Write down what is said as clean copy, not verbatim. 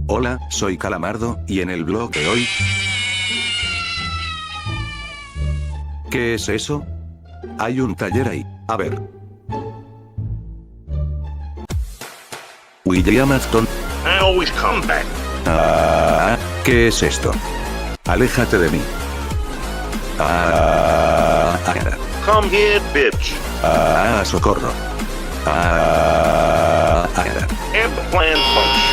Hola, soy Calamardo, y en el blog de hoy... ¿Qué es eso? Hay un taller ahí. A ver. William Afton. I always come back. ¿Qué es esto? Aléjate de mí. Come here, bitch. Socorro. Airplane punch.